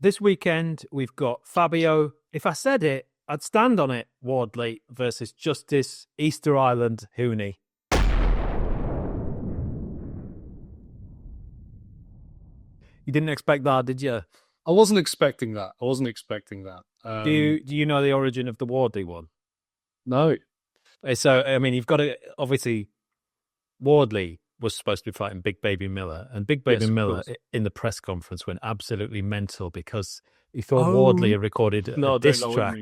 This weekend, we've got Fabio. If I said it, I'd stand on it. Wardley versus Justice Easter Island Huni. You didn't expect that, did you? I wasn't expecting that. Do you know the origin of the Wardley one? No. So, I mean, you've got to, obviously, Wardley was supposed to be fighting Big Baby Miller, and Big Baby Miller in the press conference went absolutely mental because he thought Wardley had recorded a diss track.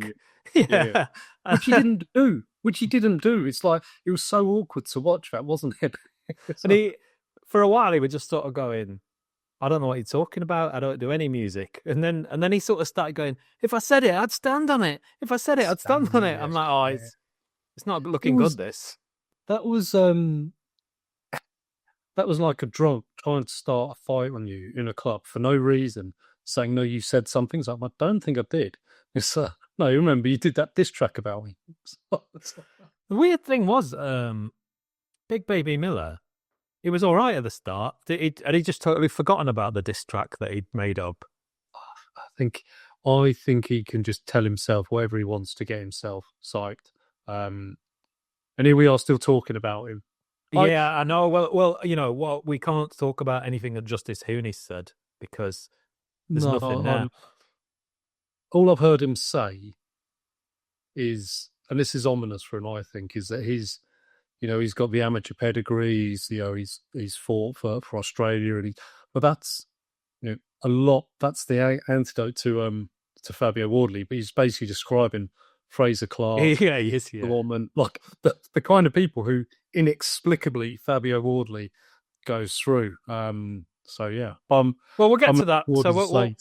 Yeah. Which he didn't do. It's like, it was so awkward to watch that, wasn't it? And for a while, he was just sort of going, I don't know what he's talking about. I don't do any music. And then he sort of started going, if I said it, I'd stand on it. If I said it, I'd stand on it. I'm like, oh, it's not looking good, this. That was like a drunk trying to start a fight on you in a club for no reason, saying, no, you said something. It's like, I don't think I did. It's no, remember, you did that diss track about me. The weird thing was, Big Baby Miller, he was all right at the start. Had he just totally forgotten about the diss track that he'd made up? I think he can just tell himself whatever he wants to get himself psyched. And here we are still talking about him. Yeah, I know. Well, you know what? We can't talk about anything that Justice Huni said because there's nothing there. All I've heard him say is, and this is ominous for him, I think, is that he's got the amateur pedigree. He's fought for Australia, but that's a lot. That's the antidote to Fabio Wardley. But he's basically describing Fraser Clark, yeah, he is, the woman, like the kind of people who inexplicably Fabio Wardley goes through. So yeah, well, we'll get to that. So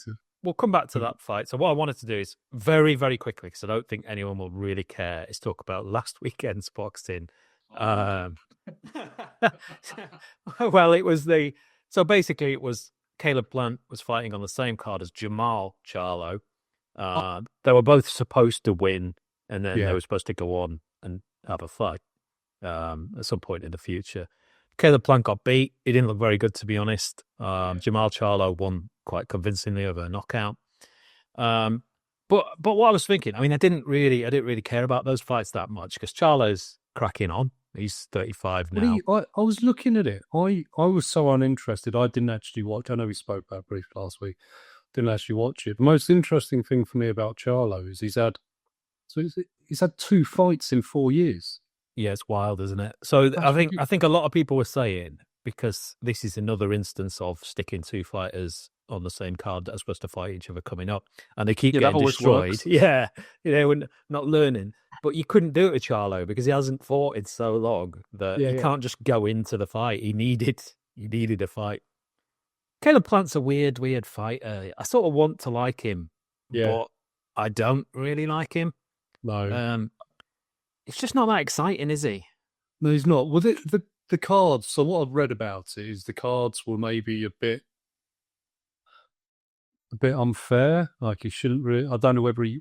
we'll come back to that fight. So what I wanted to do is very, very quickly, because I don't think anyone will really care, is talk about last weekend's boxing. Well, so basically it was Caleb Plant was fighting on the same card as Jamal Charlo. They were both supposed to win, and then they were supposed to go on and have a fight at some point in the future. Caleb Plant got beat. He didn't look very good, to be honest. Jamal Charlo won quite convincingly over a knockout. But what I was thinking, I mean, I didn't really care about those fights that much because Charlo's cracking on. He's 35 now. I was looking at it. I was so uninterested. I didn't actually watch. I know we spoke about it briefly last week. Didn't actually watch it. The most interesting thing for me about Charlo is he's had 2 fights in 4 years. Yeah, it's wild, isn't it? So I think a lot of people were saying, because this is another instance of sticking 2 fighters on the same card that are supposed to fight each other coming up, and they keep getting destroyed. Works. Yeah, we're not learning. But you couldn't do it with Charlo because he hasn't fought in so long that you can't just go into the fight. He needed a fight. Caleb Plant's a weird fighter. I sort of want to like him, but I don't really like him. No. It's just not that exciting, is he? No, he's not. Well, the cards, so what I've read about it is the cards were maybe a bit unfair. Like he shouldn't really. I don't know whether he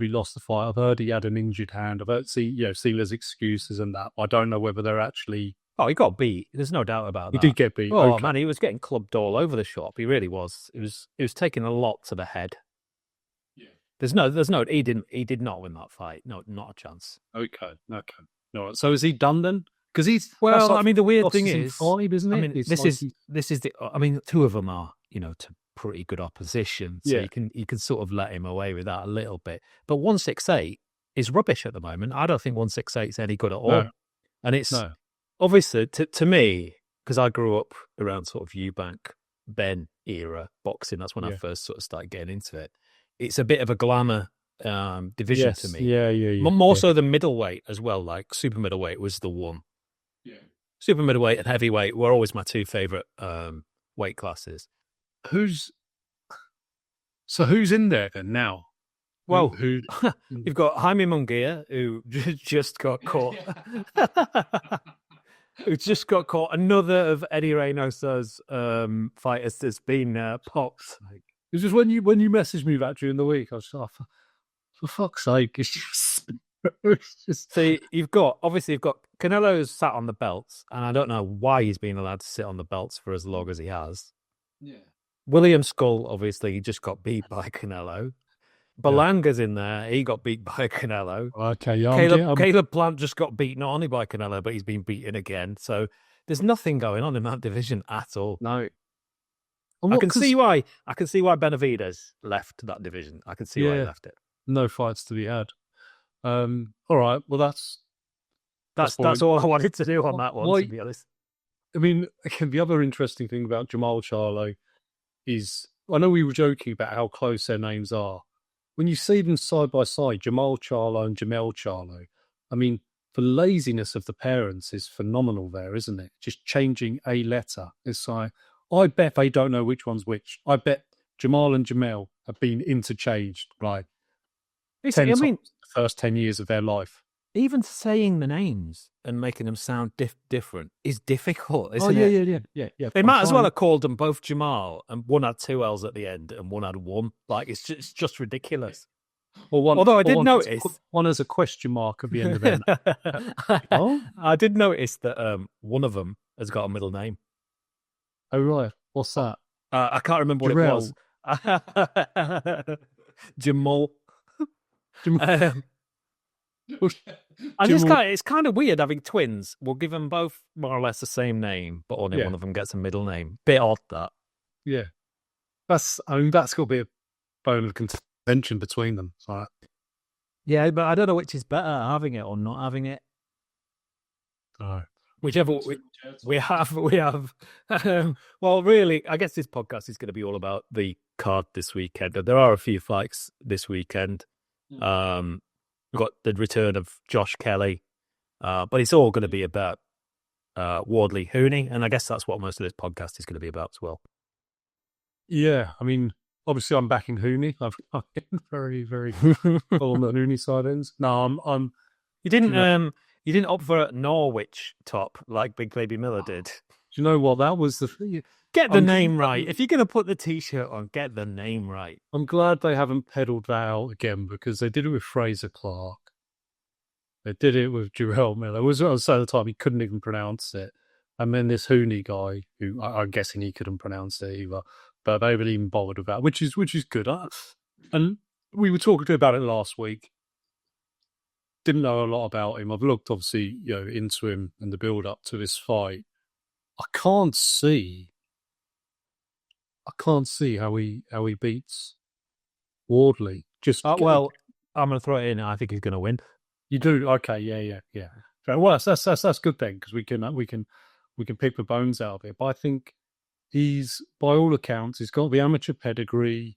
lost the fight. I've heard he had an injured hand. I've heard seen there's excuses and that. I don't know whether they're actually. Oh, he got beat. There's no doubt about that. He did get beat. Oh okay. Man, he was getting clubbed all over the shop. He really was. It was taking a lot to the head. Yeah. There's no. He did not win that fight. No, not a chance. Okay. All right. So is he done then? Because he's I mean, the weird thing is, 5, isn't it? I mean, this is the. I mean, 2 of them are to pretty good opposition, so you can sort of let him away with that a little bit. But 168 is rubbish at the moment. I don't think 168 is any good at all. No. And it's obviously to me, because I grew up around sort of Eubank Ben era boxing. That's when I first sort of started getting into it. It's a bit of a glamour division to me. Yeah. More so than middleweight as well. Like super middleweight was the one. Yeah. Super middleweight and heavyweight were always my 2 favorite weight classes. Who's in there then now? Well, you've got Jaime Munguia, who just got caught. Who just got caught. Another of Eddie Reynoso's fighters that's been popped. It's just when you messaged me that during the week, I was like, for fuck's sake, it's just. So you've got Canelo's sat on the belts, and I don't know why he's been allowed to sit on the belts for as long as he has. Yeah. William Skull, obviously, he just got beat by Canelo. Yeah. Belanga's in there. He got beat by Canelo. Okay, yeah. Caleb Plant just got beaten not only by Canelo, but he's been beaten again. So there's nothing going on in that division at all. No. I can see why. I can see why Benavidez left that division. I can see why he left it. No fights to be had. All right. Well, that's all I wanted to do on that one. To be honest, I mean, the other interesting thing about Jamal Charlo is, I know we were joking about how close their names are. When you see them side by side, Jamal Charlo and Jamel Charlo, I mean, the laziness of the parents is phenomenal there, isn't it? Just changing a letter. It's like, I bet they don't know which one's which. I bet Jamal and Jamel have been interchanged, like, 10 times the first 10 years of their life. Even saying the names and making them sound different is difficult, isn't it? Yeah. They might as well have called them both Jamal, and one had 2 L's at the end and one had 1. Like, it's just ridiculous. Well, although I did notice one has a question mark at the end of it. I did notice that one of them has got a middle name. Oh right, what's that? I can't remember what it was. Jamal. It's kind of weird having twins. We'll give them both more or less the same name, but only one of them gets a middle name. Bit odd, that. Yeah, that's got to be a bone of contention between them. So. Yeah, but I don't know which is better, having it or not having it. No. Whichever we have. Well, really, I guess this podcast is going to be all about the card this weekend. There are a few fights this weekend. We've got the return of Josh Kelly, but it's all going to be about Wardley, Huni, and I guess that's what most of this podcast is going to be about as well. Yeah, I mean, obviously, I'm backing Huni. I've been very, very on the Huni side ends. No, I'm. You didn't. You didn't opt for a Norwich top like Big Baby Miller did. Do you know what? That was the thing. Get the name right. If you're going to put the T-shirt on, get the name right. I'm glad they haven't peddled that out again, because they did it with Fraser Clark. They did it with Jarrell Miller. It was at the time he couldn't even pronounce it. And then this Huni guy, who I'm guessing he couldn't pronounce it either, but they haven't even bothered with that, which is good. And we were talking about it last week. Didn't know a lot about him. I've looked, obviously, into him and the build up to this fight. I can't see how he beats Wardley. Well, I'm going to throw it in. I think he's going to win. You do? Okay, yeah. Well, that's good then, because we can pick the bones out of it. But I think he's, by all accounts, he's got the amateur pedigree.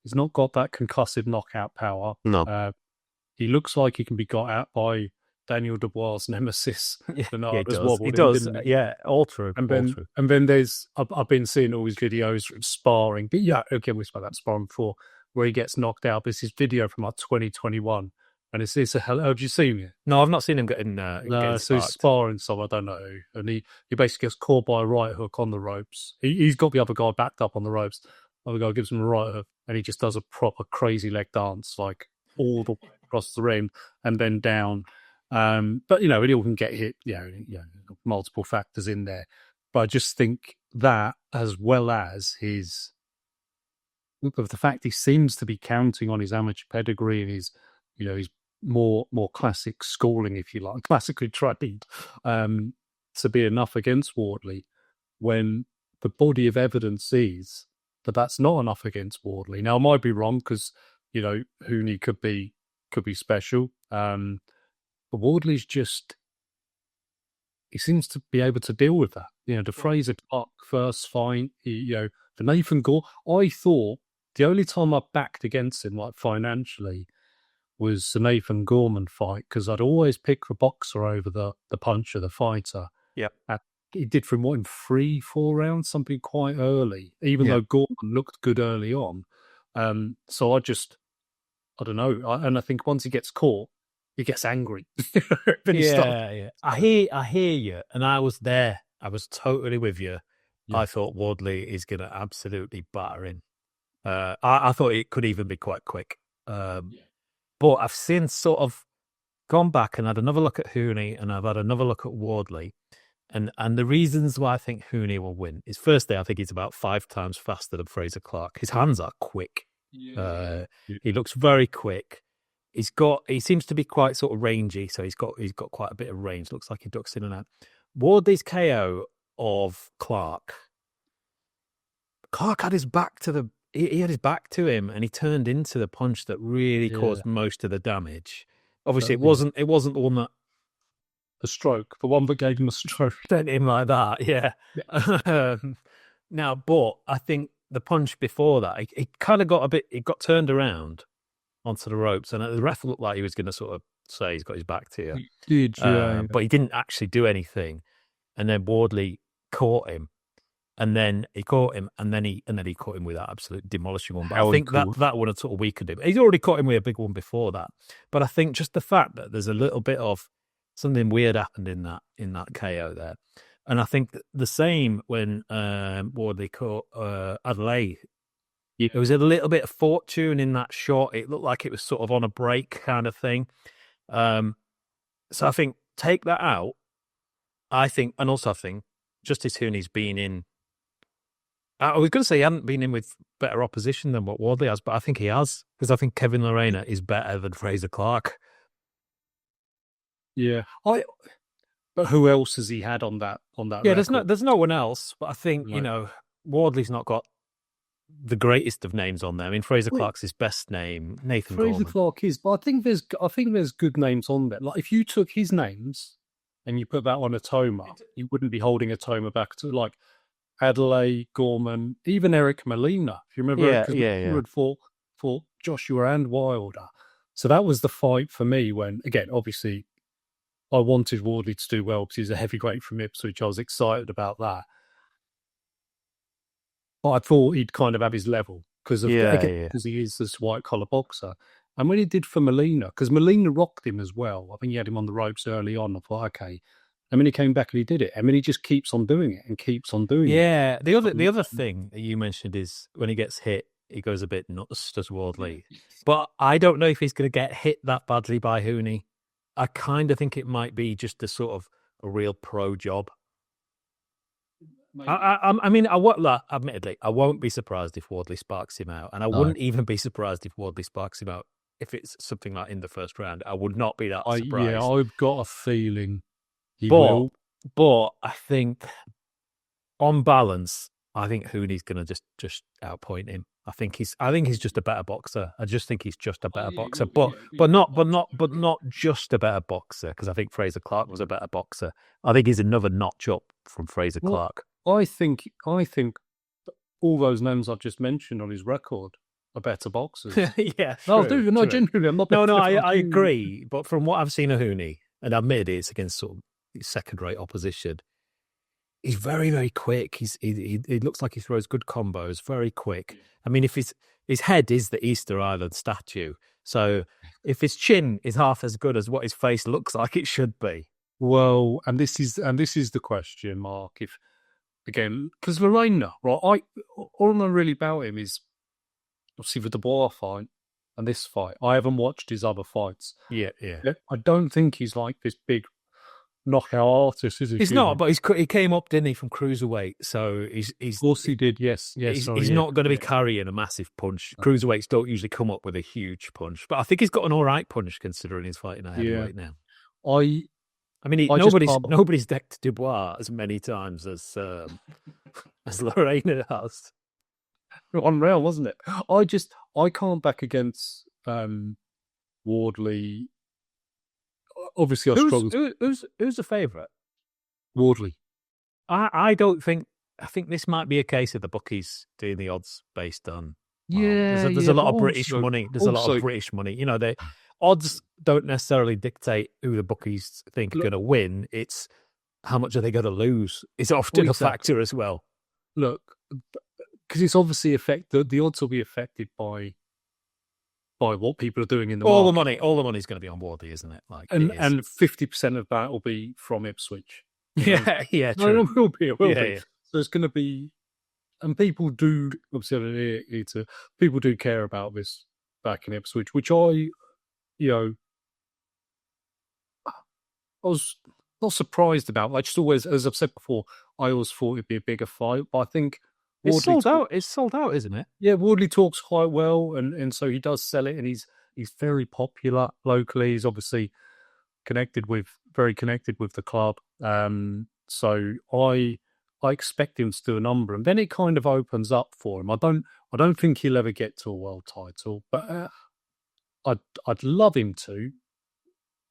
He's not got that concussive knockout power. No. He looks like he can be got out by Daniel Dubois' nemesis. Bernard he does. Yeah, all true. And then there's, I've been seeing all his videos of sparring. But yeah, okay, we spoke about sparring before, where he gets knocked out. But it's his video from like 2021. And it's a hell. Have you seen it? No, I've not seen him getting. So he's sparring someone, I don't know who. And he basically gets caught by a right hook on the ropes. He's got the other guy backed up on the ropes. The other guy gives him a right hook, and he just does a proper crazy leg dance, like all the way across the ring and then down. But it all can get hit. Multiple factors in there. But I just think that, as well as the fact he seems to be counting on his amateur pedigree and his more classic schooling, if you like, classically trained, to be enough against Wardley, when the body of evidence is that that's not enough against Wardley. Now, I might be wrong, because Huni could be special, but Wardley's just, he seems to be able to deal with that. The Fraser Clark first fight, the Nathan Gore. I thought the only time I backed against him, like financially, was the Nathan Gorman fight, because I'd always pick the boxer over the puncher, the fighter. Yeah. He did from in 3-4 rounds, something quite early, even though Gorman looked good early on. So I don't know. And I think once he gets caught, he gets angry. Yeah. I hear you. And I was there. I was totally with you. Yeah. I thought Wardley is going to absolutely batter him. I thought it could even be quite quick. But I've since sort of gone back and had another look at Huni, and I've had another look at Wardley. And the reasons why I think Huni will win is, firstly, I think he's about 5 times faster than Fraser Clark. His hands are quick. He looks very quick. He seems to be quite sort of rangy, so he's got quite a bit of range. Looks like he ducks in and out. Wardley's KO of Clark had his back to he had his back to him, and he turned into the punch that really caused most of the damage. Obviously, it wasn't the one that the one that gave him a stroke, sent him like that. Yeah. Now, but I think the punch before that, he kind of got turned around onto the ropes, and the ref looked like he was going to sort of say he's got his back to you. He did, but he didn't actually do anything. And then Wardley caught him, and then he caught him, and then he caught him with that absolute demolishing one. But I think that would have sort of weakened him. He's already caught him with a big one before that. But I think just the fact that there's a little bit of something weird happened in that KO there. And I think the same when Wardley caught Adelaide. There was a little bit of fortune in that shot. It looked like it was sort of on a break kind of thing. So I think take that out. I think Justice Huni's been in. I was going to say he hadn't been in with better opposition than what Wardley has, but I think he has, because I think Kevin Lorena is better than Fraser Clark. Yeah, but who else has he had on that? Yeah, record? there's no one else. But I think Wardley's not got the greatest of names on there. I mean, Fraser Clark's his best name. Nathan Fraser Gorman. Clark is, but I think there's good names on there. Like if you took his names and you put that on a Toma, you wouldn't be holding a Toma back to like Adelaide, Gorman, even Eric Molina. If you remember, for Joshua and Wilder. So that was the fight for me when, again, obviously, I wanted Wardley to do well because he's a heavyweight from Ipswich. I was excited about that. But I thought he'd kind of have his level because he is this white-collar boxer. And when he did for Molina, because Molina rocked him as well. I think he had him on the ropes early on. I thought, okay. And then he came back and he did it. I mean, he just keeps on doing it and keeps on doing it. Yeah. The other thing that you mentioned is when he gets hit, he goes a bit nuts, does Wardley. But I don't know if he's going to get hit that badly by Huni. I kind of think it might be just a sort of a real pro job. Admittedly, I won't be surprised if Wardley sparks him out. And I wouldn't even be surprised if Wardley sparks him out if it's something like in the first round. I would not be that surprised. Yeah, I've got a feeling he will. But I think, on balance, I think Huni's going to just outpoint him. I think he's just a better boxer. I just think he's just a better boxer, but not just a better boxer, because I think Fraser Clark was a better boxer. I think he's another notch up from Fraser Clark. I think all those names I've just mentioned on his record are better boxers. Yeah, genuinely, I'm not. No, I agree. But from what I've seen of Huni, and admittedly it's against sort of second-rate opposition, he's very, very quick. He looks like he throws good combos, very quick. I mean, if his head is the Easter Island statue, so if his chin is half as good as what his face looks like it should be. Well, and this is the question, Mark. If again, because Lorena, right? All I know really about him is obviously the Dubois fight and this fight. I haven't watched his other fights. Yeah. I don't think he's like this big knockout artist, is he? He's not, but he came up, didn't he, from cruiserweight? So he's of course he did. Yes. He's not going to be carrying a massive punch. Cruiserweights don't usually come up with a huge punch, but I think he's got an all right punch considering he's fighting a heavyweight now. I mean, nobody's decked Dubois as many times as Lorena has. Unreal, wasn't it? I can't back against Wardley. Obviously, I struggle. Who's the favourite? Wardley. I don't think. I think this might be a case of the bookies doing the odds based on. There's a lot of British money. There's a lot of British money. You know, the odds don't necessarily dictate who the bookies think are going to win. It's how much are they going to lose. It's often a factor as well. Look, because it's obviously the odds will be affected by what people are doing in the market. All the money's going to be on Wardley, isn't it? And 50% of that will be from Ipswich. Yeah, true. No, it will be. Yeah. So it's going to be, and people do obviously people do care about this back in Ipswich, which I was not surprised about. I just always, as I've said before, I always thought it'd be a bigger fight. But I think It's Wardley sold out. It's sold out, isn't it? Yeah, Wardley talks quite well, and so he does sell it, and he's very popular locally. He's obviously very connected with the club. So I expect him to do a number, and then it kind of opens up for him. I don't think he'll ever get to a world title, but I'd love him to.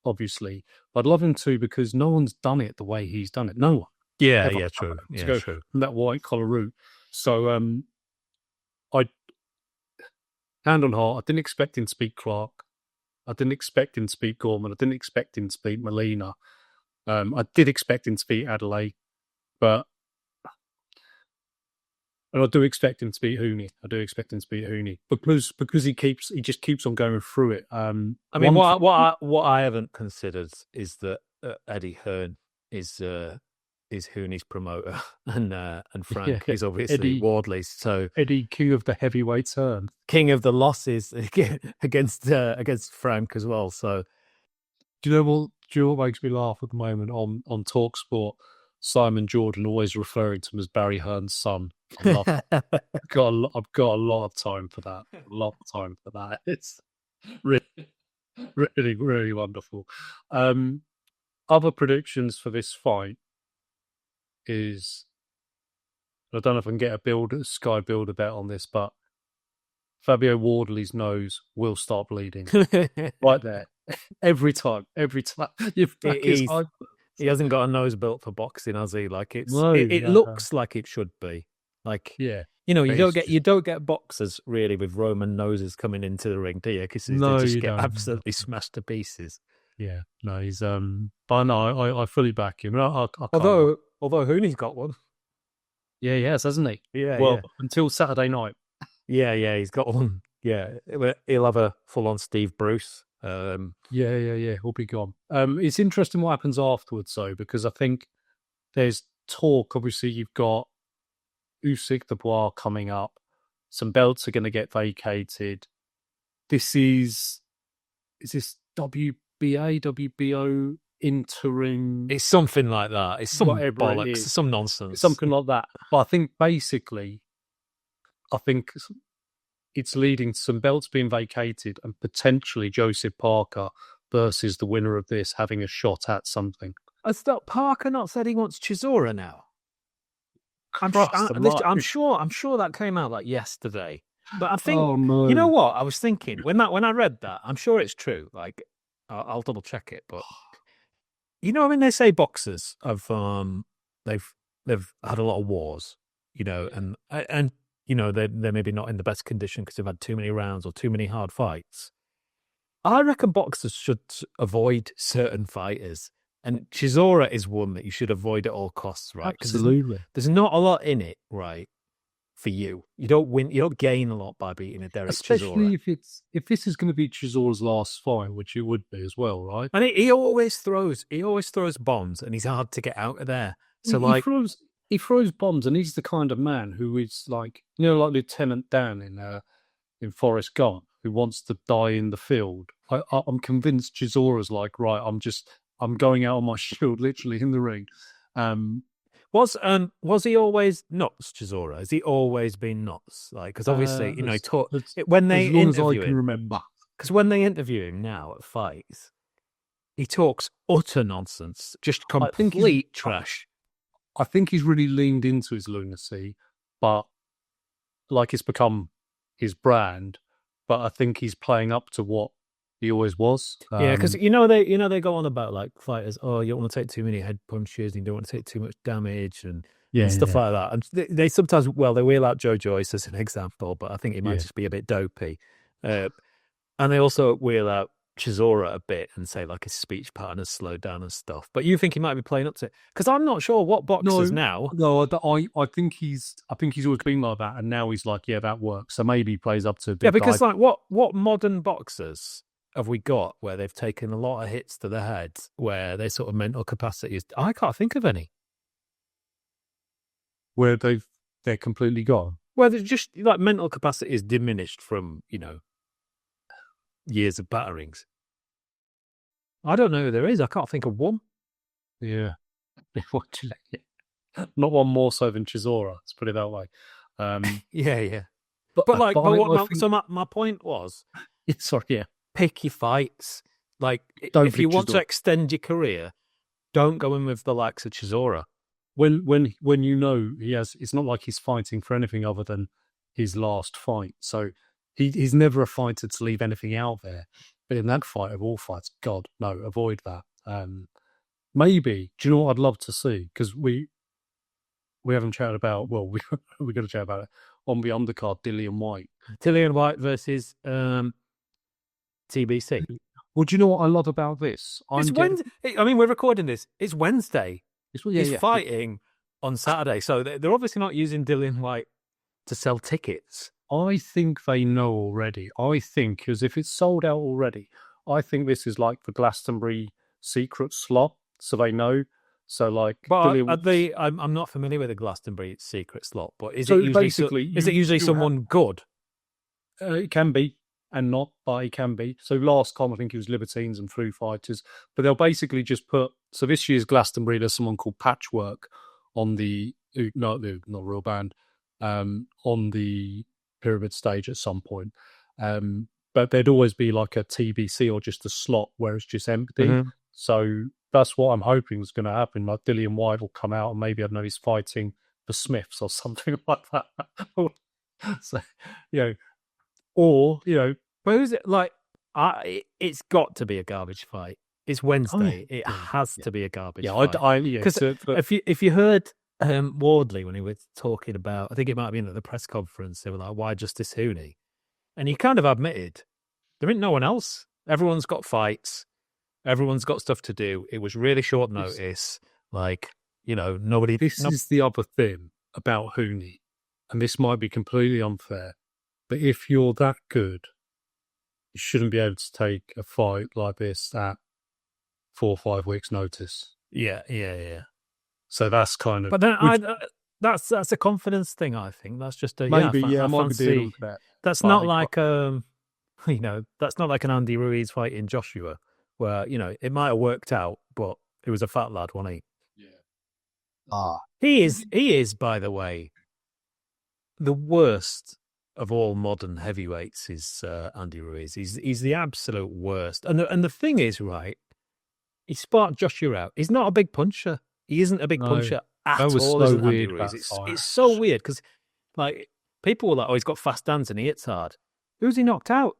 Obviously, I'd love him to because no one's done it the way he's done it. No one. Yeah, Ever. yeah, true. Yeah, go true. That white collar route. So I hand on heart, I didn't expect him to beat Clark. I didn't expect him to beat Gorman. I didn't expect him to beat Molina. I did expect him to beat Adelaide, and I do expect him to beat Huni. Because he just keeps on going through it. I mean, what I haven't considered is that Eddie Hearn is Huni's promoter, and Frank is obviously Wardley's. So Eddie, king of the heavyweight turn, king of the losses against Frank as well. So, do you know what makes me laugh at the moment on TalkSport? Simon Jordan always referring to him as Barry Hearn's son. I love it. I've got a lot of time for that. It's really, really, really wonderful. Other predictions for this fight is, I don't know if I can get a Sky Builder bet on this, but Fabio Wardley's nose will start bleeding right there. Every time. He hasn't got a nose built for boxing, has he? Like it looks like it should be. Like, yeah, you don't get boxers really with Roman noses coming into the ring, do you? Because they just get absolutely smashed to pieces. Yeah, no, he's but no, I fully back him. I although Huni's got one. Yeah, yes, hasn't he? Yeah. Well, until Saturday night. Yeah, he's got one. Yeah, he'll have a full-on Steve Bruce. Yeah, he'll be gone. It's interesting what happens afterwards, though, because I think there's talk. Obviously, you've got Usyk, Dubois coming up. Some belts are going to get vacated. This is this WBA, WBO interim? It's something like that. It's some bollocks, some nonsense. Something like that. But I think basically, it's leading to some belts being vacated and potentially Joseph Parker versus the winner of this having a shot at something. Has that Parker not said he wants Chisora now? I'm sure that came out like yesterday. But I think, you know what? I was thinking when I read that, I'm sure it's true. Like, I'll double check it. But you know, when they say boxers have they've had a lot of wars, you know, and you know they're maybe not in the best condition because they've had too many rounds or too many hard fights. I reckon boxers should avoid certain fighters. And Chisora is one that you should avoid at all costs, right? Absolutely. There's not a lot in it, right, for you. You don't win. You don't gain a lot by beating a Derek Chisora. Especially if this is going to be Chisora's last fight, which it would be as well, right? And he always throws bombs, and he's hard to get out of there. So he throws bombs, and he's the kind of man who is like, you know, like Lieutenant Dan in Forrest Gump, who wants to die in the field. I'm convinced Chisora's like, right, I'm going out on my shield, literally in the ring. Was he always nuts, Chisora? Has he always been nuts? Like, because obviously, you know, when they as long as I interview can him, remember. because when they interview him now at fights, he talks utter nonsense, just complete trash. I think he's really leaned into his lunacy, but like it's become his brand. But I think he's playing up to what he always was. Yeah, because you know they go on about like fighters. Oh, you don't want to take too many head punches, and you don't want to take too much damage, and stuff like that. And they sometimes, they wheel out Joe Joyce as an example, but I think he might just be a bit dopey. And they also wheel out Chisora a bit and say like his speech pattern has slowed down and stuff. But you think he might be playing up to it? Because I'm not sure what boxers now. No, I think he's always been like that, and now he's like, yeah, that works. So maybe he plays up to a bit. Yeah, because like what modern boxers have we got where they've taken a lot of hits to the head, where their sort of mental capacity is? I can't think of any. Where they're completely gone. Where they're just like mental capacity is diminished from, you know, years of batterings. I don't know who there is. I can't think of one. Yeah. Not one more so than Chisora. Let's put it that way. Yeah. But But like, but I what? think. So my point was, Sorry, yeah. pick your fights. Like, Don't if you pick want to Chisora. extend your career, don't go in with the likes of Chisora. When you know he has, it's not like he's fighting for anything other than his last fight. So he's never a fighter to leave anything out there. But in that fight of all fights, God, no, avoid that. Maybe, do you know what I'd love to see? Because we haven't chatted about, well, we're going to chat about it on the undercard, Dillian Whyte. Dillian Whyte versus TBC. Well, do you know what I love about this? Wednesday. I mean, we're recording this. It's Wednesday. He's fighting on Saturday. So they're obviously not using Dillian Whyte to sell tickets. I think they know already. I think, because if it's sold out already, I think this is like the Glastonbury secret slot, so they know. So, like, but I'm not familiar with the Glastonbury secret slot. But is it usually someone good? It can be and not, but it can be. So last time I think it was Libertines and Foo Fighters, but they'll basically just put. So this year's Glastonbury, there's someone called Patchwork on the not real band on the pyramid stage at some point. But there'd always be like a TBC or just a slot where it's just empty. Mm-hmm. So that's what I'm hoping is going to happen. Like Dillian Whyte will come out and maybe, I don't know, he's fighting the Smiths or something like that. So, or, but who's it like? It's got to be a garbage fight. It's Wednesday. It has to be a garbage fight. Because if you heard Wardley when he was talking about, I think it might have been at the press conference, they were like, why Justice Huni? And he kind of admitted there ain't no one else. Everyone's got fights. Everyone's got stuff to do. It was really short notice. Nobody. This is the other thing about Huni, and this might be completely unfair, but if you're that good, you shouldn't be able to take a fight like this at 4 or 5 weeks' notice. Yeah. So that's kind of. But then that's a confidence thing. I think that's just a maybe I might be dealing with that. That's not like that's not like an Andy Ruiz fighting Joshua, where it might have worked out, but it was a fat lad, wasn't he? Yeah. He is, by the way, the worst of all modern heavyweights. Is Andy Ruiz? He's the absolute worst. And the thing is, right? He sparked Joshua out. He's not a big puncher. He isn't a big puncher at all. So weird. Andy Ruiz. It's so weird because, like, people were like, "Oh, he's got fast hands and he hits hard." Who's he knocked out?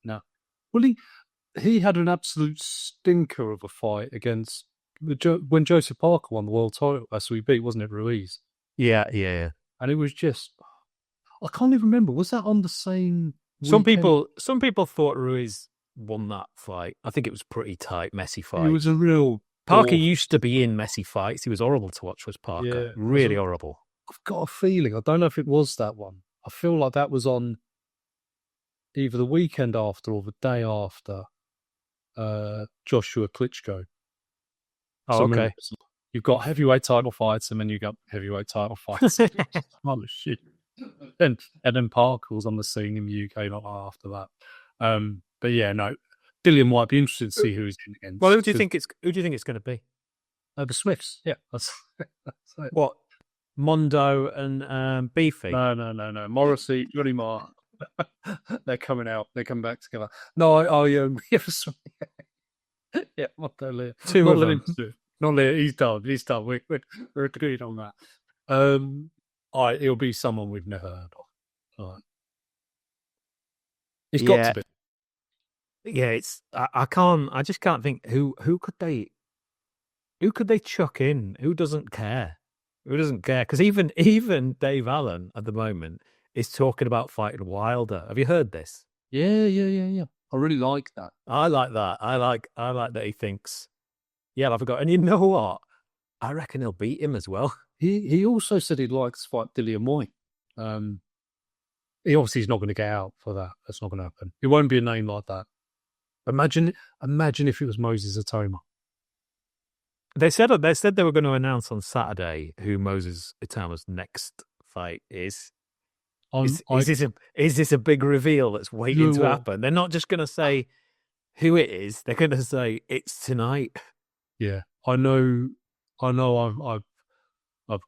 No. Well, he had an absolute stinker of a fight against when Joseph Parker won the world title. SWB, wasn't it, Ruiz? Yeah. And it was just, I can't even remember. Was that on the same? Some people thought Ruiz won that fight. I think it was pretty tight, messy fight. It was a real. Parker used to be in messy fights. He was horrible to watch. Was Parker? Yeah, really horrible. I've got a feeling. I don't know if it was that one. I feel like that was on either the weekend after or the day after Joshua Klitschko. Oh, okay. You've got heavyweight title fights and then you got heavyweight title fights. Oh, shit. And then Parker was on the scene in the UK not long after that. But yeah, no. Dillian might be interested to see who he's in against. Well, who do you think it's going to be? The Smiths. Yeah, that's it. What? Mondo and Beefy? No. Morrissey, Johnny Marr. They're coming out. They come back together. No, yeah, Mondo Lear. Two of them. Not Lear. He's done. We're agreed on that. It'll be someone we've never heard of. All right. It's got to be. Yeah, it's. I just can't think who could they chuck in? Who doesn't care? Who doesn't care? Because even Dave Allen at the moment is talking about fighting Wilder. Have you heard this? Yeah. I really like that. I like that. I like that he thinks, yeah, I've got. And you know what? I reckon he'll beat him as well. He also said he'd like to fight Dillian Whyte. He obviously is not going to get out for that. That's not going to happen. It won't be a name like that. Imagine if it was Moses Atoma. They said they were going to announce on Saturday who Moses Atoma's next fight is. Is this a big reveal that's waiting to happen? They're not just going to say who it is. They're going to say it's tonight. Yeah, I know, I've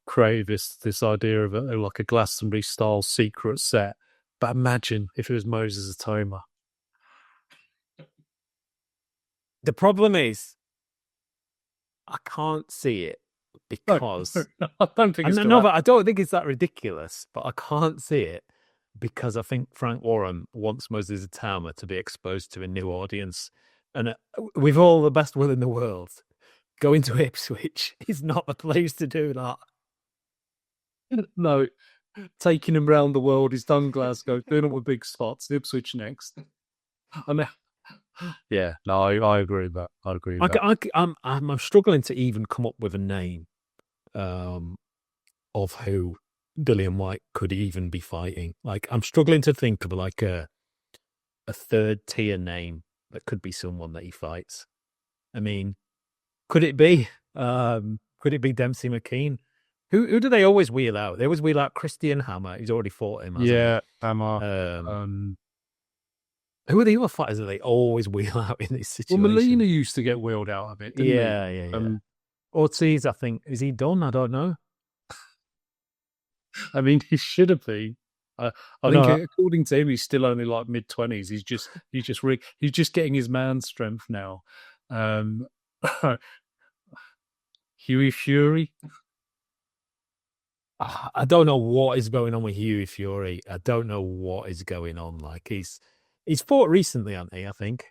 created this idea of like a Glastonbury style secret set. But imagine if it was Moses Atoma. The problem is, I can't see it because I don't think it's no, but I don't think it's that ridiculous. But I can't see it because I think Frank Warren wants Moses Atama to be exposed to a new audience, and with all the best will in the world, going to Ipswich is not the place to do that. No, taking him round the world. He's done Glasgow, doing it with big spots. Ipswich next. I mean, yeah, no, I agree with that. I agree with that. I'm struggling to even come up with a name of who Dillian Whyte could even be fighting. Like, I'm struggling to think of like a third tier name that could be someone that he fights. I mean, could it be Dempsey McKean? Who do they always wheel out? They always wheel out Christian Hammer. He's already fought him. Yeah, Hammer. Who are the other fighters that they always wheel out in this situation? Well, Molina used to get wheeled out a bit, didn't he? Yeah. Ortiz, I think, is he done? I don't know. I mean, he should have been. I think, according to him, he's still only like mid-20s. He's just getting his man strength now. Hughie Fury. I don't know what is going on with Hughie Fury. I don't know what is going on. Like, he's fought recently, hasn't he? I think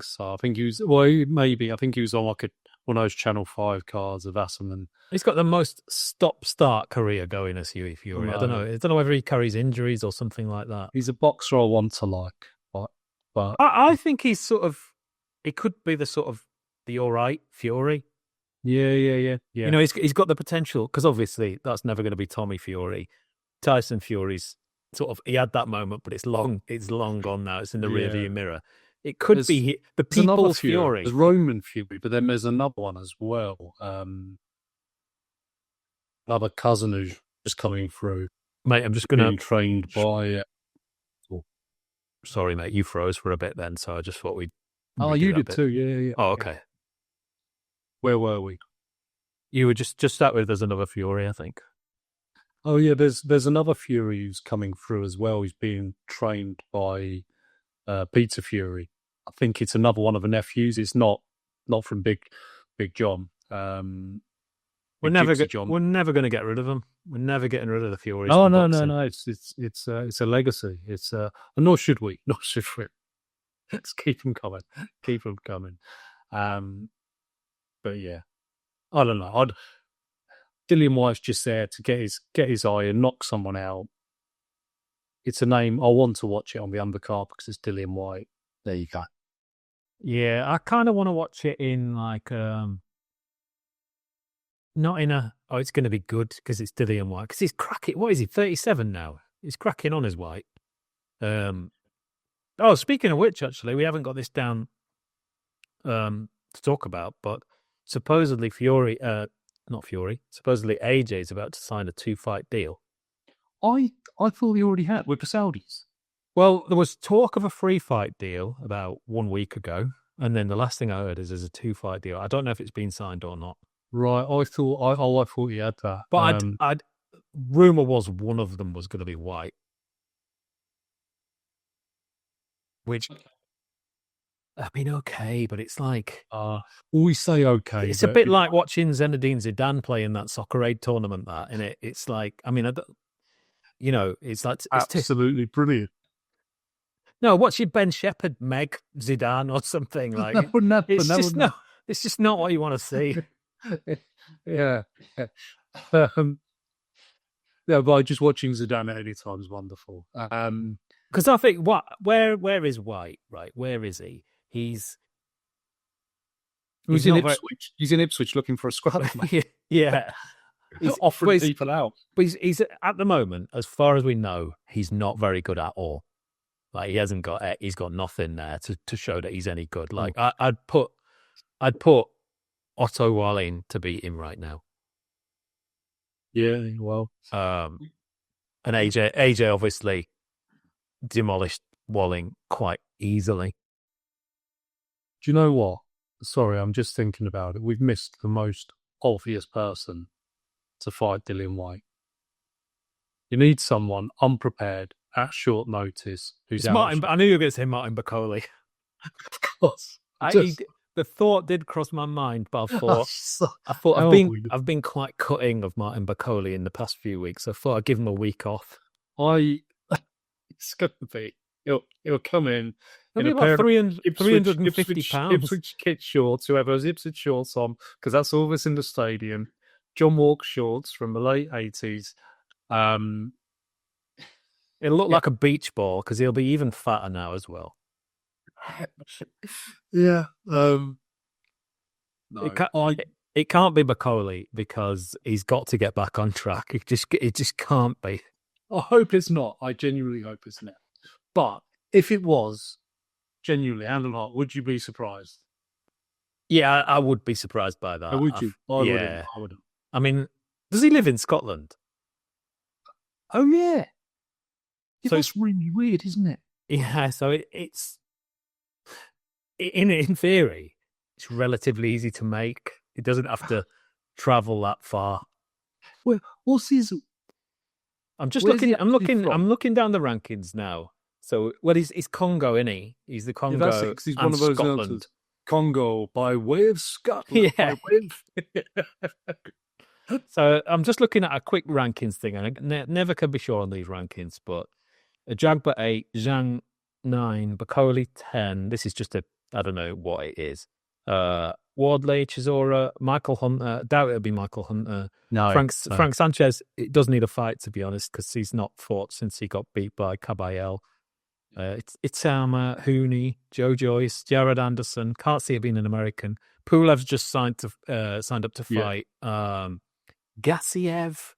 So. I think he was. Well, maybe. I think he was on like one of those Channel 5 cards of Asselman. He's got the most stop-start career going as Hughie Fury. No. I don't know whether he carries injuries or something like that. He's a boxer I want to like, but I think he's sort of. He could be the sort of the all right Fury. Yeah. You know, he's got the potential because obviously that's never going to be Tommy Fury. Tyson Fury's sort of he had that moment, but it's long gone now. It's in the rearview mirror. It could be the people's Fury. There's Roman Fury, but then there's another one as well. Another cousin who's just coming through. Mate, I'm just going to trained by. Sorry, mate, you froze for a bit then, so I just thought we'd. Oh, you did too. Yeah. Oh, okay. Where were we? You were just start with. There's another Fury, I think. Oh yeah, there's another Fury who's coming through as well. He's being trained by Peter Fury. I think it's another one of the nephews. It's not from Big John. We're never going to get rid of him. We're never getting rid of the Furies. No. It's a legacy. Nor should we. Let's keep them coming. But yeah, I don't know. Dillian Whyte's just there to get his eye and knock someone out. It's a name I want to watch it on the undercard because it's Dillian Whyte. There you go. Yeah, I kind of want to watch it in like not in a it's going to be good because it's Dillian Whyte because he's cracking. What is he? 37 now. He's cracking on his White. Speaking of which, actually, we haven't got this down to talk about, but supposedly Supposedly AJ is about to sign a 2-fight deal. I thought he already had with the Saudis. Well, there was talk of a 3-fight deal about 1 week ago, and then the last thing I heard is there's a 2-fight deal. I don't know if it's been signed or not. Right, I thought he had that. But rumor was one of them was going to be White, which I mean, okay, but it's like we say okay. It's a bit like watching Zinedine Zidane play in that Soccer Aid tournament. That in it, it's like I mean, it's like it's absolutely brilliant. No, what's your Ben Shepherd, Meg Zidane or something like? It's just not what you want to see. Yeah. Yeah, but just watching Zidane at any time is wonderful. Because I think where is White? Right, where is he? He's in Ipswich. He's in Ipswich looking for a scrap. Yeah. He's offering people out. But he's at the moment, as far as we know, he's not very good at all. Like he's got nothing there to show that he's any good. Like I'd put Otto Walling to beat him right now. Yeah, well, and AJ obviously demolished Walling quite easily. Do you know what? sorry, I'm just thinking about it. We've missed the most obvious person to fight Dillian Whyte. You need someone unprepared at short notice who's It's out. Martin. I knew you were going to say Martin Bacoli. Of course. The thought did cross my mind, but I thought I've been quite cutting of Martin Bacoli in the past few weeks. So I thought I'd give him a week off. It's going to be. He'll come in. It'll be about 350 pounds. Ipswich kit shorts, whoever has Ipswich shorts on, because that's all that's in the stadium. John Walk shorts from the late 80s. It'll look like a beach ball because he'll be even fatter now as well. Yeah. No, it can't be Bacoli because he's got to get back on track. It just can't be. I hope it's not. I genuinely hope it's not. But if it was, genuinely, hand on heart, would you be surprised? Yeah, I would be surprised by that. Would you? I wouldn't. I mean, does he live in Scotland? Oh, yeah. So that's really weird, isn't it? Yeah, so it's in theory, it's relatively easy to make. It doesn't have to travel that far. Well, what's his? I'm looking down the rankings now. So, he's Congo, isn't he? He's the Congo. Yeah, he's one of those Scotland. Congo by way of Scotland. Yeah. So I'm just looking at a quick rankings thing, and I never can be sure on these rankings, but Jagba 8, Zhang 9, Bacoli 10. This is just I don't know what it is. Wardley, Chisora, Michael Hunter. Doubt it'll be Michael Hunter. No. Frank Sanchez, it does need a fight, to be honest, because he's not fought since he got beat by Caballel. It's Itama, Huni, Joe Joyce, Jared Anderson. Can't see it being an American. Pulev's just signed up to fight. Gassiev,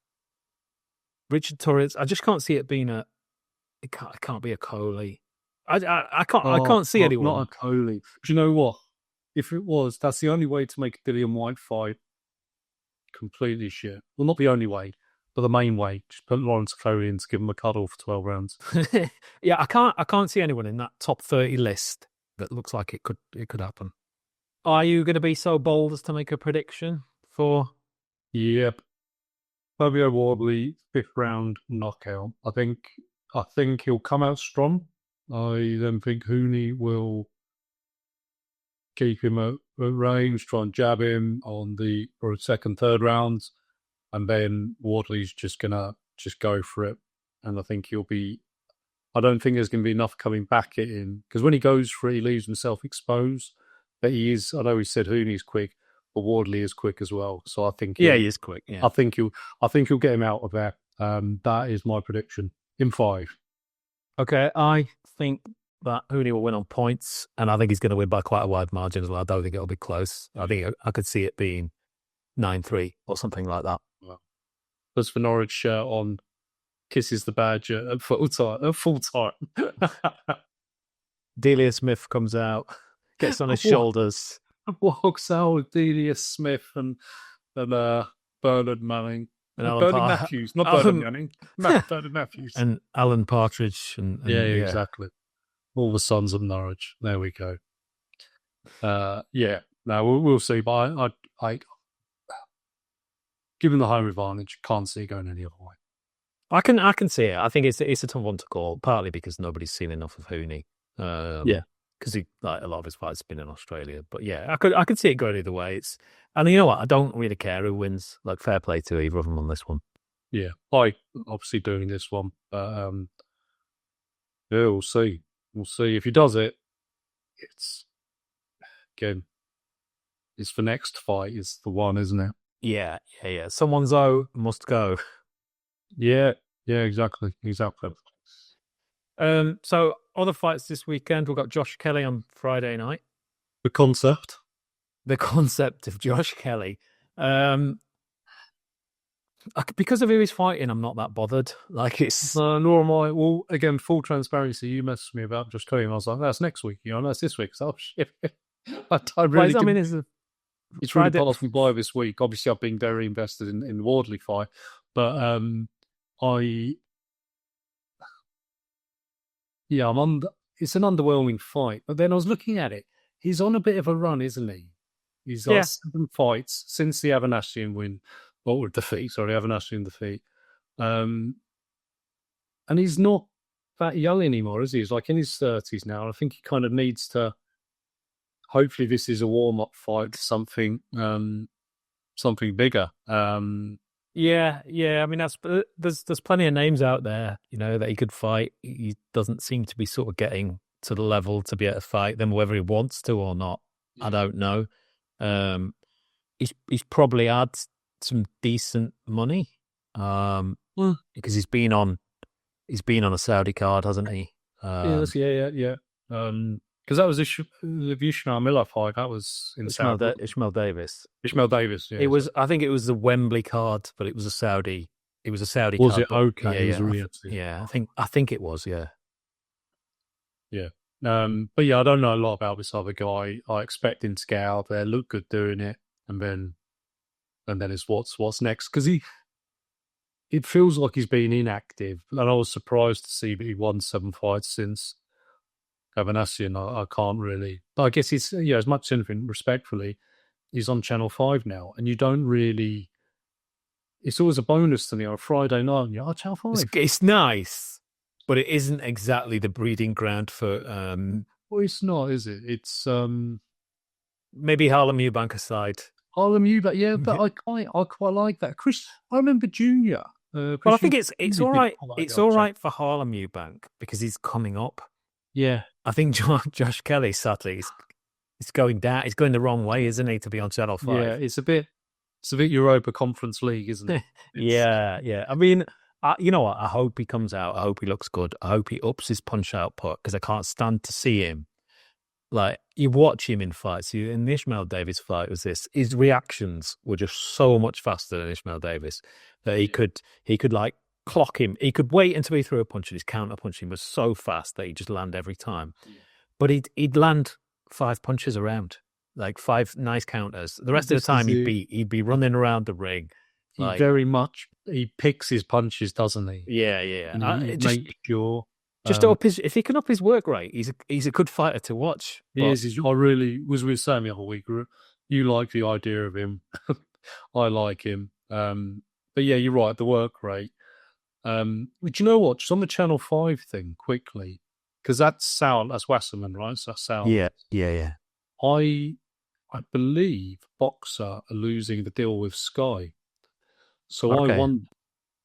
Richard Torres. I just can't see it being it can't be a Coley. I can't see anyone. Not a Coley. Do you know what? If it was, that's the only way to make a Dillian Whyte fight completely shit. Well, not the only way, but the main way. Just put Lawrence Coley in to give him a cuddle for 12 rounds. Yeah, I can't see anyone in that top 30 list that looks like it could happen. Are you going to be so bold as to make a prediction for? Yep. Fabio Wardley, 5th round knockout. I think he'll come out strong. I then think Huni will keep him at range, try and jab him for second, third rounds, and then Wardley's just gonna go for it. And I think I don't think there's going to be enough coming back at him, because when he goes for it, he leaves himself exposed. But he is. I know he said Huni's quick, but Wardley is quick as well. So I think he is quick. Yeah, I think he'll get him out of there. That is my prediction in 5. Okay, I think that Huni will win on points, and I think he's going to win by quite a wide margin as well. I don't think it'll be close. I think I could see it being 9-3 or something like that. Puts the Norwich shirt on, kisses the badge at full time. Delia Smith comes out, gets on his shoulders. Walks out with Delia Smith and Bernard Manning. And Bernard Matthews, not Bernard Manning. Bernard Matthews. And Alan Partridge. And yeah, exactly. All the sons of Norwich. There we go. Yeah. Now we'll see. But I given the home advantage, can't see it going any other way. I can see it. I think it's a tough one to call, partly because nobody's seen enough of Huni. Because a lot of his fights have been in Australia. But yeah, I could see it going either way. And you know what? I don't really care who wins. Like, fair play to either of them on this one. Yeah, I obviously doing this one. But yeah, we'll see. We'll see if he does it. It's the next fight is the one, isn't it? Yeah. Someone's must go. Yeah, exactly. So other fights this weekend, we've got Josh Kelly on Friday night. The concept of Josh Kelly. Because of who he's fighting, I'm not that bothered. Like, it's nor am I. Well, again, full transparency, you messaged me about Josh Kelly, and I was like, "That's next week." That's this week. So shit. I really. It's really passed me by this week. Obviously, I've been very invested in the Wardley fight, but it's an underwhelming fight. But then I was looking at it. He's on a bit of a run, isn't he? He's got 7 fights since the Avanasian win, or defeat. Sorry, Avanasian defeat. And he's not that young anymore, is he? He's like in his 30s now. And I think he kind of needs to. Hopefully, this is a warm-up fight to something bigger. Yeah. I mean, there's plenty of names out there, that he could fight. He doesn't seem to be sort of getting to the level to be able to fight them, whether he wants to or not. I don't know. He's probably had some decent money, because he's been on a Saudi card, hasn't he? Yeah. Because that was the Vushnar Miller fight. That was in Saudi. Ishmael Davis. Ishmael Davis. Yeah, I think it was the Wembley card, but it was a Saudi. It was a Saudi was card. Was it okay? Yeah. I think it was. Yeah. Yeah. But yeah, I don't know a lot about this other guy. I expect him to get out there, look good doing it, and then it's what's next, because it feels like he's been inactive, and I was surprised to see that he won 7 fights since Avanasian. I can't really. But I guess he's as much as anything, respectfully, he's on Channel 5 now, and you don't really. It's always a bonus to me on a Friday night. Channel 5. It's nice, but it isn't exactly the breeding ground for. Well, it's not, is it? It's maybe Harlem Eubank aside. Harlem Eubank, yeah, but I quite like that. I remember Junior. Well, I think it's all right. It's all right for Harlem Eubank because he's coming up. Yeah, I think Josh Kelly, sadly, is going down. He's going the wrong way, isn't he? To be on Channel 5. Yeah, it's a bit Europa Conference League, isn't it? Yeah. I mean, you know what? I hope he comes out. I hope he looks good. I hope he ups his punch output, because I can't stand to see him. Like, you watch him in fights. In the Ishmael Davis fight, his reactions were just so much faster than Ishmael Davis that he could like clock him. He could wait until he threw a punch, and his counter punching was so fast that he'd just land every time. Yeah. But he'd land 5 punches around, like 5 nice counters. The rest of the time he'd be running around the ring. He picks his punches, doesn't he? Yeah. He makes sure. Just if he can up his work rate, he's a good fighter to watch. He is. I really was with Sam the other week. You like the idea of him. I like him. But yeah, you're right. The work rate. But you know what? Just on the Channel 5 thing, quickly, because that's Wasserman, right? So that's Sal. Yeah. I believe Boxer are losing the deal with Sky. So okay. I wonder,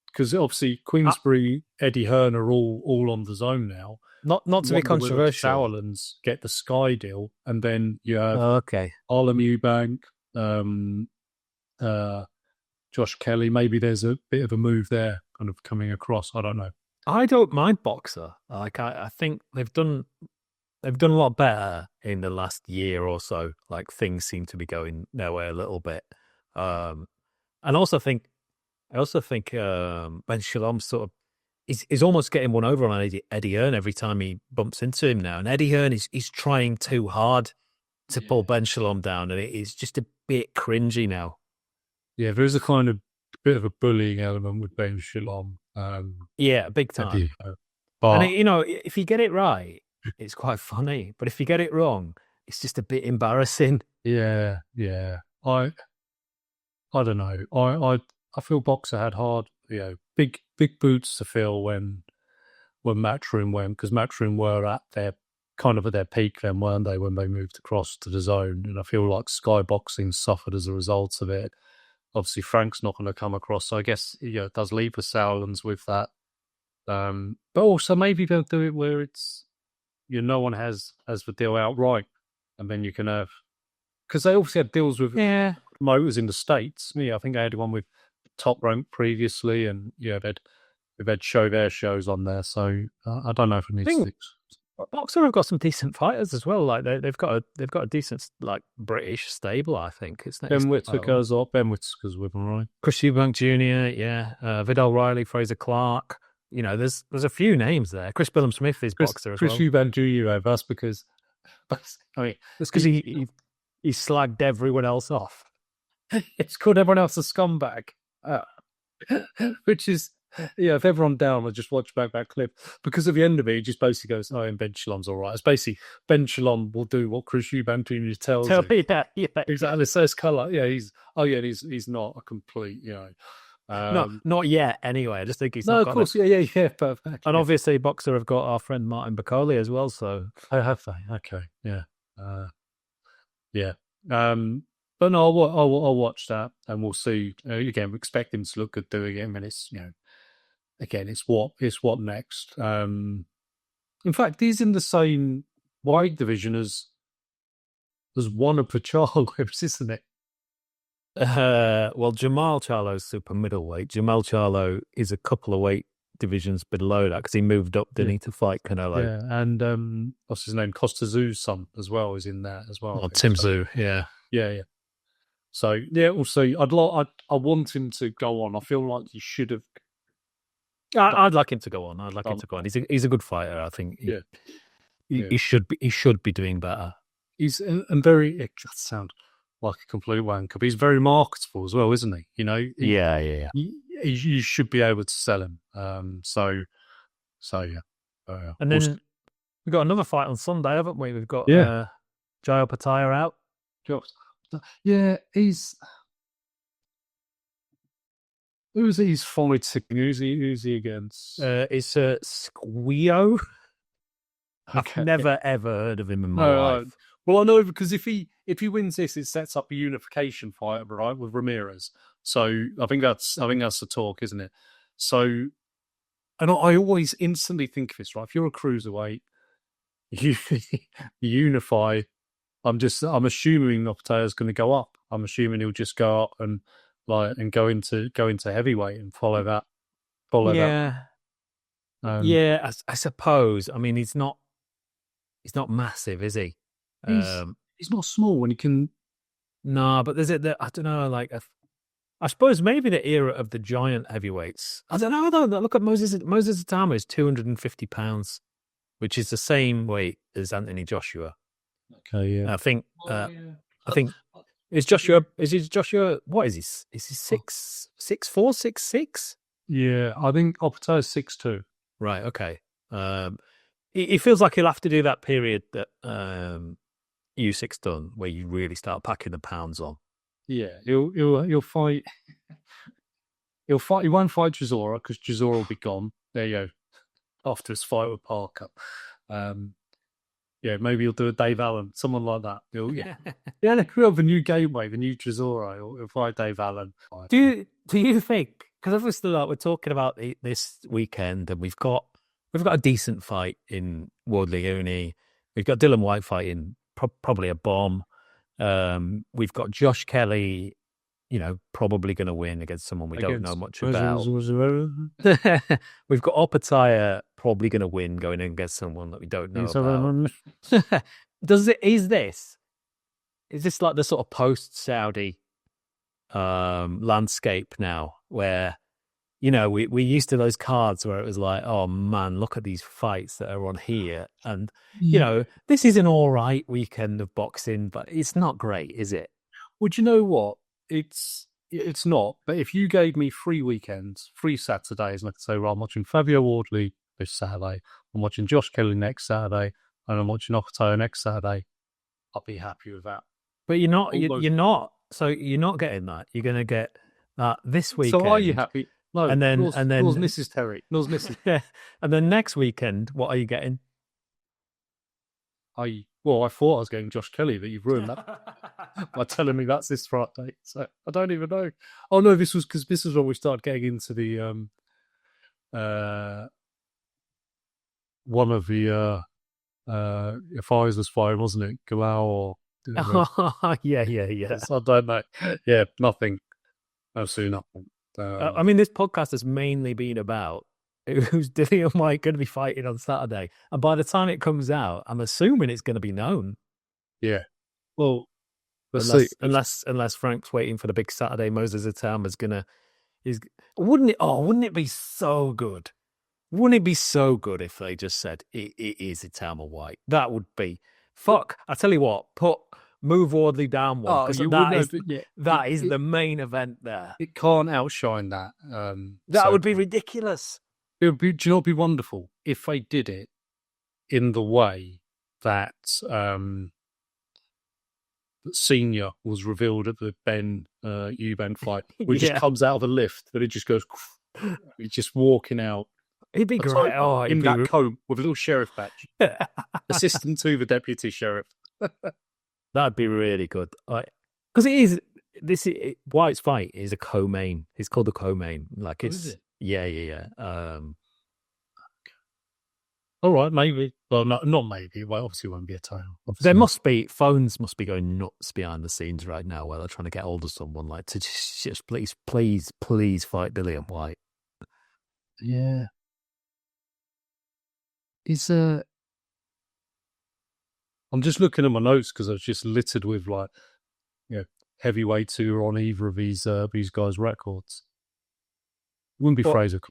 because obviously Queensbury, Eddie Hearn are all on the zone now. Not to be controversial. Sauerlands get the Sky deal, and then you have Harlem Eubank, Josh Kelly. Maybe there's a bit of a move there, kind of coming across. I don't know. I don't mind Boxer. Like I think they've done a lot better in the last year or so. Like, things seem to be going their way a little bit. And I also think Ben Shalom sort of is almost getting one over on Eddie Hearn every time he bumps into him now. And Eddie Hearn is trying too hard to pull Ben Shalom down, and it is just a bit cringy now. Yeah, there is a kind of bit of a bullying element with Ben Shalom. Yeah, big time. But and if you get it right, it's quite funny. But if you get it wrong, it's just a bit embarrassing. Yeah. I don't know. I feel Boxer had hard, big boots to fill when Matchroom went, because Matchroom were at their peak then, weren't they, when they moved across to the zone? And I feel like Sky Boxing suffered as a result of it. Obviously, Frank's not going to come across, so I guess it does leave the Sauerlands with that. But also maybe they'll do it where it's no one has the deal outright, and then you can have, because they obviously had deals with promoters in the States. I think they had one with Top Rank previously, and they've had their shows on there. So I don't know if it needs to. Boxer have got some decent fighters as well. Like they've got a decent like British stable. I think it's Ben Whitaker's with them, right? Chris Eubank Jr. Vidal Riley, Fraser Clark. There's a few names there. Chris Billum Smith is Boxer as well. Chris Eubank Jr. That's because he slagged everyone else off. It's called everyone else a scumbag, which is Yeah, if ever I'm down, I just watch back that clip because at the end of it, he just basically goes, "Oh, and Ben Shalom's all right." It's basically Ben Shalom will do what Chris Eubank tells Tell him. me that. Yeah. Exactly. So it's color. Yeah, he's not a complete, No, not yet. Anyway, I just think he's no, not of got course, it. yeah, perfect. And Yeah. obviously, Boxer have got our friend Martin Bacoli as well. So I have they. Okay, yeah, yeah. But no, I'll watch that, and we'll see. Again, we expect him to look good doing it, and it's again, it's what next. In fact, he's in the same weight division as one of Pacharlo's, isn't it? well, Jamal Charlo's super middleweight. Jamal Charlo is a couple of weight divisions below that because he moved up, didn't he, to fight Canelo? Yeah, and what's his name? Costa Zoo's son as well is in that as well. Oh, Tim Zoo, yeah. Yeah. So yeah, also I want him to go on. I feel like he should have. I'd like him to go on. I'd like him to go on. He's a good fighter. I think. He should be doing better. He's and very. It does sound like a complete wanker, but he's very marketable as well, isn't he? Yeah. You should be able to sell him. So yeah. And then we've got another fight on Sunday, haven't we? We've got Jail Pataya out. Yeah, who's he's fighting? Who's he against? It's Squio. Okay. I've never ever heard of him in my life. Well, I know because if he wins this, it sets up a unification fight, right, with Ramirez. So I think that's the talk, isn't it? So, and I always instantly think of this, right? If you're a cruiserweight, you unify. I'm assuming Noctea's going to go up. I'm assuming he'll just go up and go into heavyweight and follow that. Yeah, I suppose. I mean, he's not massive, is he? He's not small when he can. No, but there's I don't know. Like, I suppose maybe the era of the giant heavyweights. I don't know. Though, look at Moses Atama is 250 pounds, which is the same weight as Anthony Joshua. Okay, yeah. I think is Joshua. What is he? Is he 6'4", 6'6"? Yeah, I think Opata is 6'2". Right. Okay. He feels like he'll have to do that period that U6 done, where you really start packing the pounds on. Yeah, he'll fight. He won't fight Chisora because Chisora will be gone. There you go. After his fight with Parker. Yeah, maybe he'll do a Dave Allen, someone like that. They create the new gateway, the new Chisora. He'll fight Dave Allen. Do you think? Because obviously, we're talking about this weekend, and we've got a decent fight in Wardley Huni. We've got Dillian Whyte fighting probably a bomb. We've got Josh Kelly, probably going to win against someone we don't know much about. We've got Opataya probably going to win going in against someone that we don't know about. Is this like the sort of post-Saudi landscape now where, we're used to those cards where it was like, oh man, look at these fights that are on here. And, this is an all right weekend of boxing, but it's not great, is it? Well, do you know what? It's not. But if you gave me 3 weekends, 3 Saturdays, and I could say, well, I'm watching Fabio Wardley this Saturday, I'm watching Josh Kelly next Saturday, and I'm watching Okato next Saturday, I'll be happy with that. But you're not. You're not. So you're not getting that. You're going to get that this weekend. So are you happy? No. And then Mrs. Terry. Nor's Mrs. Yeah. And then next weekend, what are you getting? I thought I was getting Josh Kelly, but you've ruined that by telling me that's this Friday. So I don't even know. Oh no, this was when we started getting into the one of the Pfizer's fighting, wasn't it? Galal or yeah. So I don't know. Yeah, nothing. Absolutely nothing. I mean, this podcast has mainly been about who's Dillian Whyte going to be fighting on Saturday, and by the time it comes out, I'm assuming it's going to be known. Yeah. Well, unless Frank's waiting for the big Saturday, Moses Atama's wouldn't it be so good? Wouldn't it be so good if they just said it is Atama Whyte? That would be fuck. I tell you what, put move Wardley down one, Oh, because you that wouldn't is know, but yeah, that is the main event there. it can't outshine that. That would be ridiculous. It would be, do you know what would be wonderful? If they did it in the way that Senior was revealed at the Ben Eubank fight, where he just comes out of a lift, but it just goes, he's just walking out. It'd be great. Oh, in that comb with a little sheriff badge, assistant to the deputy sheriff. That'd be really good. Because it is White's fight is a co-main. It's called a co-main. Like it's is it? Yeah. All right, maybe. Well, not maybe. Well, obviously, it won't be a title. There must be phones must be going nuts behind the scenes right now, where they're trying to get hold of someone like to just please fight Dillian Whyte. Yeah. I'm just looking at my notes because I was just littered with heavyweights who are on either of these guys' records. It wouldn't be Fraser.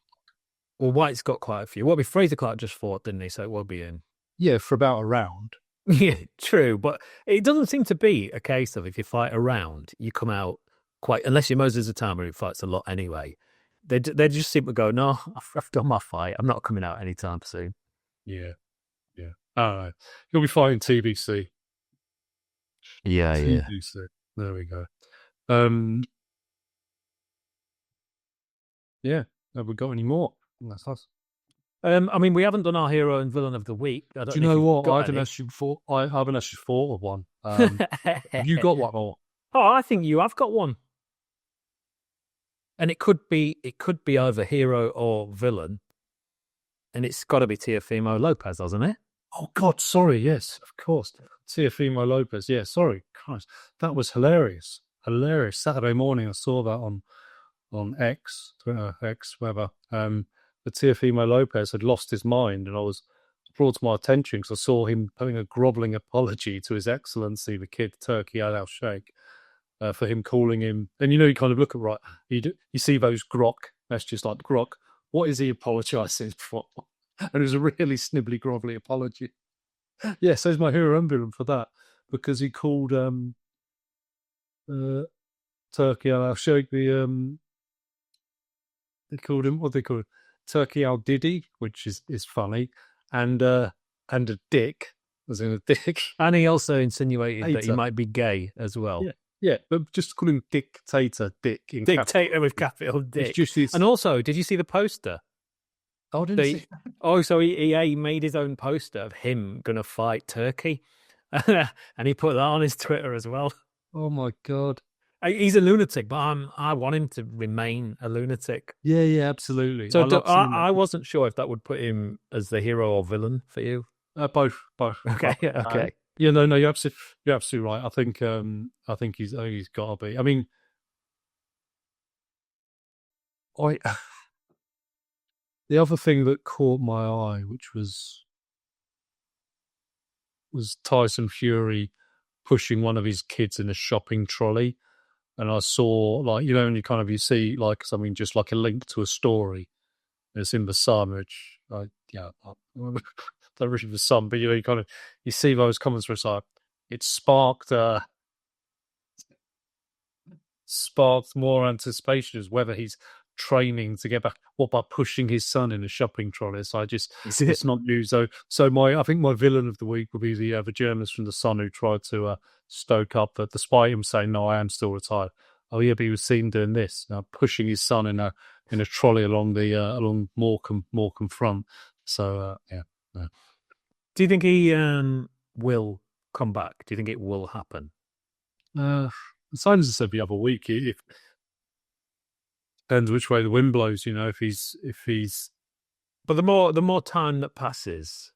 Well, White's got quite a few. Well, Fraser Clark just fought, didn't he? So it will be in. Yeah, for about a round. Yeah, true. But it doesn't seem to be a case of if you fight a round, you come out unless you're Moses Atama, who fights a lot anyway. They just seem to go, no, I've done my fight. I'm not coming out anytime soon. Yeah. All right. You'll be fighting TBC. Yeah. There we go. Yeah. Have we got any more? That's us. I mean, we haven't done our hero and villain of the week. Do you know what? I haven't actually thought of one. Have you got one more? Oh, I think you have got one. And it could be either hero or villain. And it's got to be Teofimo Lopez, hasn't it? Oh, God, sorry. Yes, of course. Teofimo Lopez. Yeah, sorry. Christ, that was hilarious. Hilarious. Saturday morning, I saw that on X, Twitter, X, whatever. But Teofimo Lopez had lost his mind, and I was brought to my attention because I saw him putting a grovelling apology to His Excellency, the kid Turkey Al Sheikh, for him calling him. And you kind of look at you see those grok messages like grok. What is he apologising for? And it was a really snibbly, grovelly apology. Yeah, so he's my hero and villain for that, because he called Turkey Al Sheikh they called him, what they call it? Turkey Al Diddy, which is funny, and a dick, as in a dick. And he also insinuated that he might be gay as well. Yeah, but just call him Dictator Dick. Dictator with capital Dick. And also, did you see the poster? Oh, I didn't see that. Oh, so he made his own poster of him going to fight Turkey. And he put that on his Twitter as well. Oh, my God. He's a lunatic, but I want him to remain a lunatic. Yeah, absolutely. So I wasn't sure if that would put him as the hero or villain for you. Both. Okay, okay. Yeah, no, you're absolutely right. I think he's got to be. I mean, the other thing that caught my eye, which was Tyson Fury pushing one of his kids in a shopping trolley. And I saw, and you see, something just like a link to a story. It's in the Sun, which, don't read the Sun, but you see those comments where it's like, it sparked more anticipation as whether he's training to get back, by pushing his son in a shopping trolley. So it's not news. So I think my villain of the week will be the journalist from the Sun who tried to stoke up that, despite him saying, no, I am still retired. Oh yeah, but he was seen doing this, pushing his son in a trolley along along Morecambe front. So yeah. Do you think he will come back? Do you think it will happen? Simon said the other week, if depends which way the wind blows. If he's. But the more time that passes,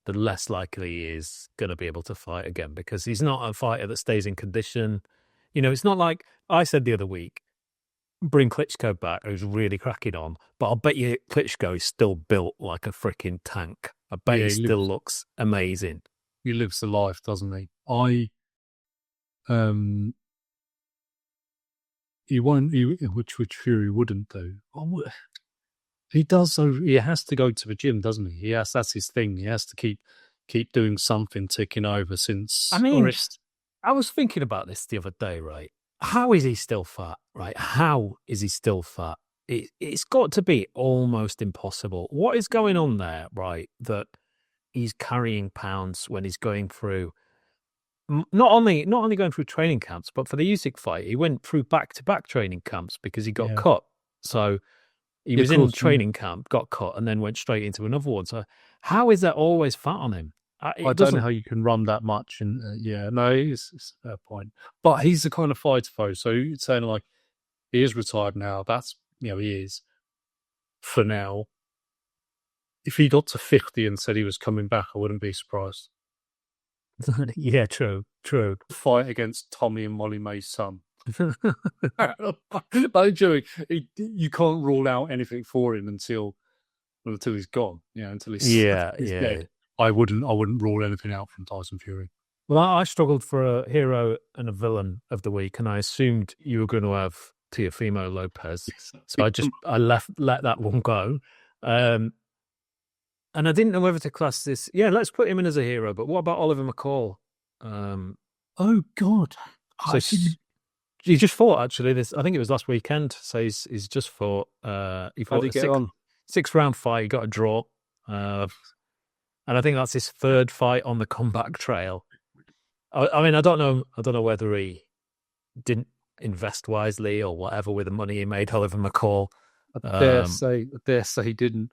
the less likely he is going to be able to fight again, because he's not a fighter that stays in condition. It's not like I said the other week, bring Klitschko back, who's really cracking on, but I'll bet you Klitschko is still built like a freaking tank. I bet he still looks amazing. He lives the life, doesn't he? He won't, which Fury wouldn't do. He does, so he has to go to the gym, doesn't he? That's his thing. He has to keep doing something, ticking over since. I mean, I was thinking about this the other day, right? How is he still fat, right? How is he still fat? It's got to be almost impossible. What is going on there, right? That he's carrying pounds when he's going through not only going through training camps, but for the Usyk fight, he went through back-to-back training camps because he got cut. So he was in training camp, got cut, and then went straight into another one. So how is there always fat on him? I don't know how you can run that much. And it's a fair point. But he's the kind of fighter, though. So you're saying like he is retired now. That's he is for now. If he got to 50 and said he was coming back, I wouldn't be surprised. Yeah, true. Fight against Tommy and Molly May's son. I'm joking. You can't rule out anything for him until he's gone. Until he's dead. I wouldn't rule anything out from Tyson Fury. Well, I struggled for a hero and a villain of the week, and I assumed you were going to have Teofimo Lopez, so I let that one go. And I didn't know whether to class this. Yeah, let's put him in as a hero. But what about Oliver McCall? Oh God! So he just fought actually. I think it was last weekend. So he's just fought. He fought a 6-round fight. He got a draw, and I think that's his third fight on the comeback trail. I mean, I don't know whether he didn't invest wisely or whatever with the money he made. Oliver McCall. I dare say he didn't.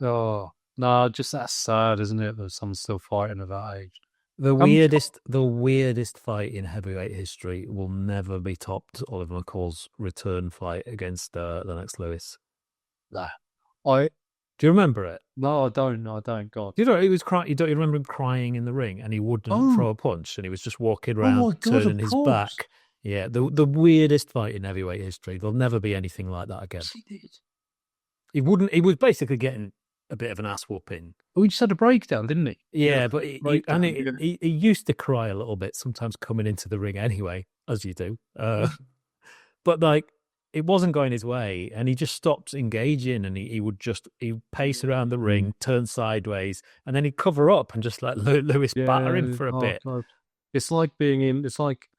Oh no, just that's sad, isn't it? That someone's still fighting at that age. The weirdest fight in heavyweight history will never be topped. Oliver McCall's return fight against Lennox Lewis. Nah. Do you remember it? No, I don't. God, he was crying. You don't remember him crying in the ring, and he wouldn't throw a punch, and he was just walking around turning his back. Yeah, the weirdest fight in heavyweight history. There'll never be anything like that again. He did. He wouldn't. He was basically getting a bit of an ass whooping. Oh, he just had a breakdown, didn't he? Yeah, but he used to cry a little bit sometimes coming into the ring anyway, as you do. But like, it wasn't going his way, and he just stopped engaging, and he would pace around the ring, turn sideways, and then he'd cover up and just let Lewis batter him for a bit. God. It's like it's like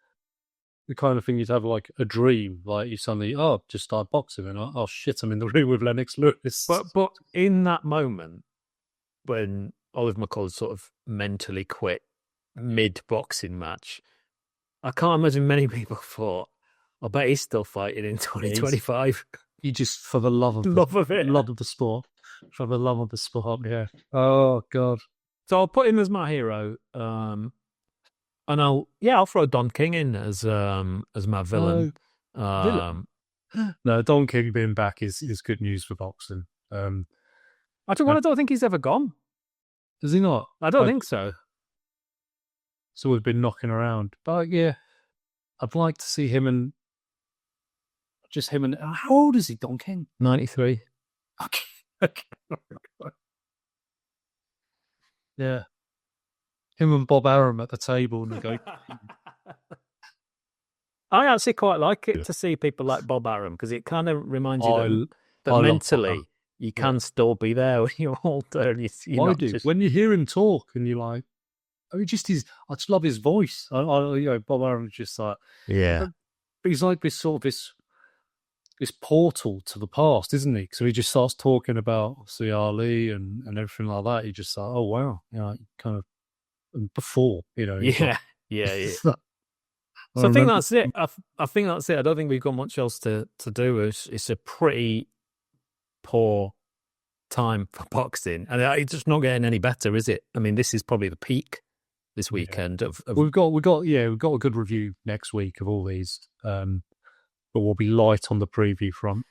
the kind of thing you'd have like a dream, like you suddenly, just start boxing, and I'll shit him in the ring with Lennox Lewis. But in that moment, when Oliver McCall sort of mentally quit mid-boxing match, I can't imagine many people thought, I bet he's still fighting in 2025. He just, for the love of the sport. For the love of the sport, yeah. Oh, God. So I'll put him as my hero. And I'll throw Don King in as my villain. No, Don King being back is good news for boxing. I don't think he's ever gone. Does he not? I don't think so. So we've been knocking around. But yeah, I'd like to see him and how old is he, Don King? 93. Okay. Yeah. Him and Bob Arum at the table and they go. I actually quite like it to see people like Bob Arum because it kind of reminds you that mentally you can still be there when you're older. When you hear him talk and you're like, I just love his voice. Bob Arum's just like, he's like this sort of this portal to the past, isn't he? So he just starts talking about Ali and everything like that. He just like, oh wow, kind of before, Yeah. So I think that's it. I think that's it. I don't think we've got much else to do. It's a pretty poor time for boxing, and it's just not getting any better, is it? I mean, this is probably the peak this weekend. We've got a good review next week of all these, but we'll be light on the preview front.